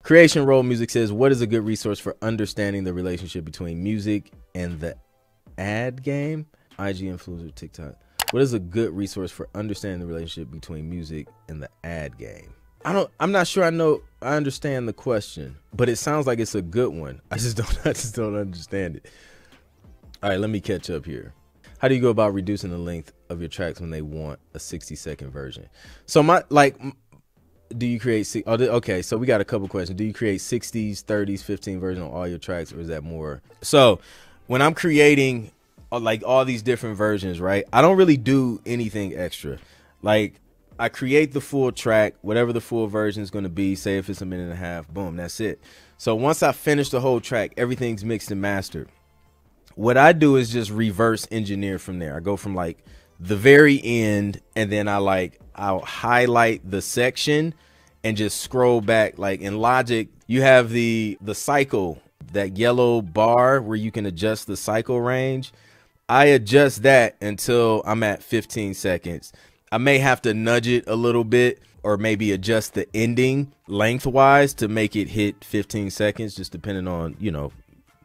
Creation Roll Music says, what is a good resource for understanding the relationship between music and the ad game? IG influencer, TikTok. What is a good resource for understanding the relationship between music and the ad game? I'm not sure I understand the question, but it sounds like it's a good one. I just don't understand it. All right, let me catch up here. How do you go about reducing the length of your tracks when they want a 60-second version? So do you create, okay, so we got a couple questions. Do you create 60s, 30s, 15 version on all your tracks, or is that more? So when I'm creating like all these different versions, right, I don't really do anything extra. Like, I create the full track, whatever the full version is going to be. Say if it's 1.5 minutes, boom, that's it. So once I finish the whole track, everything's mixed and mastered. What I do is just reverse engineer from there. I go from like the very end, and then I'll highlight the section and just scroll back. Like in Logic, you have the cycle, that yellow bar where you can adjust the cycle range. I adjust that until I'm at 15 seconds. I may have to nudge it a little bit, or maybe adjust the ending lengthwise to make it hit 15 seconds, just depending on, you know,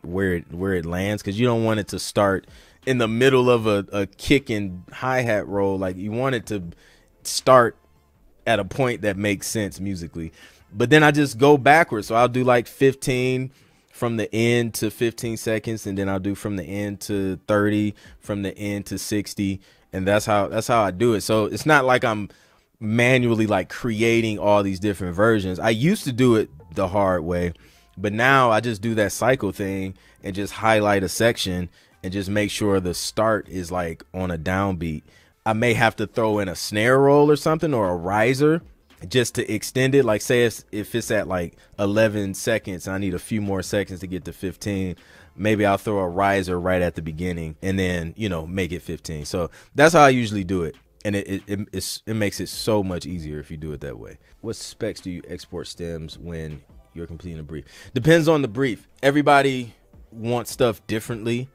where it lands, because you don't want it to start in the middle of a kick and hi-hat roll. Like, you want it to start at a point that makes sense musically. But then I just go backwards. So I'll do like 15 from the end to 15 seconds, and then I'll do from the end to 30, from the end to 60. And that's how I do it. So it's not like I'm manually like creating all these different versions. I used to do it the hard way, but now I just do that cycle thing and just highlight a section and just make sure the start is like on a downbeat. I may have to throw in a snare roll or something, or a riser, just to extend it. Like, say if it's at like 11 seconds, I need a few more seconds to get to 15. Maybe I'll throw a riser right at the beginning and then, you know, make it 15. So that's how I usually do it. And it makes it so much easier if you do it that way. What specs do you export stems when you're completing a brief? Depends on the brief. Everybody wants stuff differently.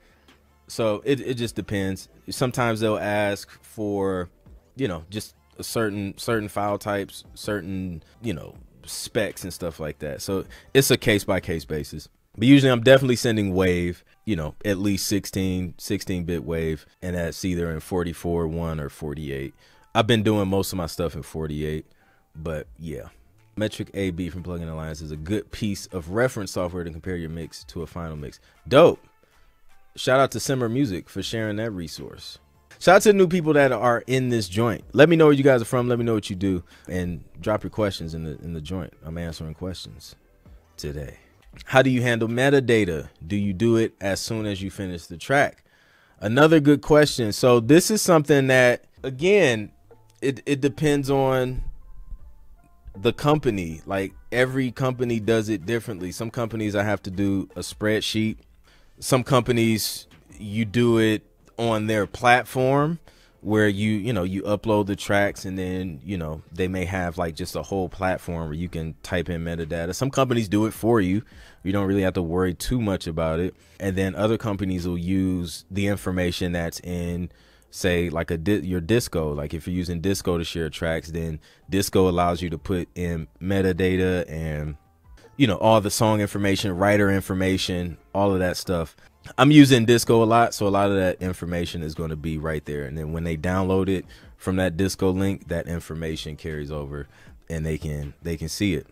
So it just depends. Sometimes they'll ask for, you know, just a certain file types, certain, you know, specs and stuff like that. So it's a case by case basis. But usually I'm definitely sending WAV, you know, at least 16-bit WAV, and that's either in 44.1 or 48. I've been doing most of my stuff in 48, but yeah. Metric AB from Plugin Alliance is a good piece of reference software to compare your mix to a final mix. Dope. Shout out to Simmer Music for sharing that resource. Shout out to the new people that are in this joint. Let me know where you guys are from. Let me know what you do, and drop your questions in the joint. I'm answering questions today. How do you handle metadata? Do you do it as soon as you finish the track? Another good question. So this is something that, again, it depends on the company. Like, every company does it differently. Some companies I have to do a spreadsheet. Some companies you do it on their platform, where you upload the tracks, and then, you know, they may have like just a whole platform where you can type in metadata. Some companies do it for you. You don't really have to worry too much about it. And then other companies will use the information that's in, say, like your Disco. Like, if you're using Disco to share tracks, then Disco allows you to put in metadata and, you know, all the song information, writer information, all of that stuff. I'm using Disco a lot, so a lot of that information is going to be right there. And then when they download it from that Disco link, that information carries over, and they can see it.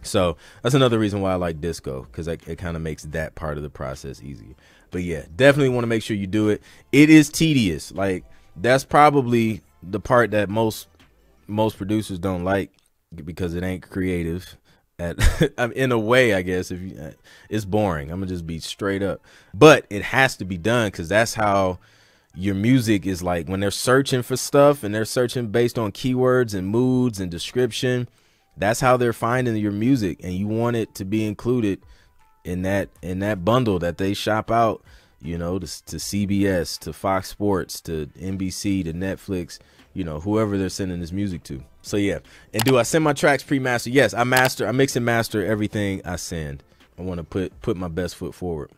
So that's another reason why I like Disco, because it kind of makes that part of the process easier. But yeah, definitely want to make sure you do it. It is tedious. Like, that's probably the part that most producers don't like, because it ain't creative. In a way, I guess, it's boring. I'm gonna just be straight up, but it has to be done, because that's how your music is. Like, when they're searching for stuff, and they're searching based on keywords and moods and description, that's how they're finding your music, and you want it to be included in that bundle that they shop out, you know, to CBS, to Fox Sports, to NBC, to Netflix, you know, whoever they're sending this music to. So yeah. And do I send my tracks pre-mastered? Yes, I mix and master everything I send. I want to put my best foot forward.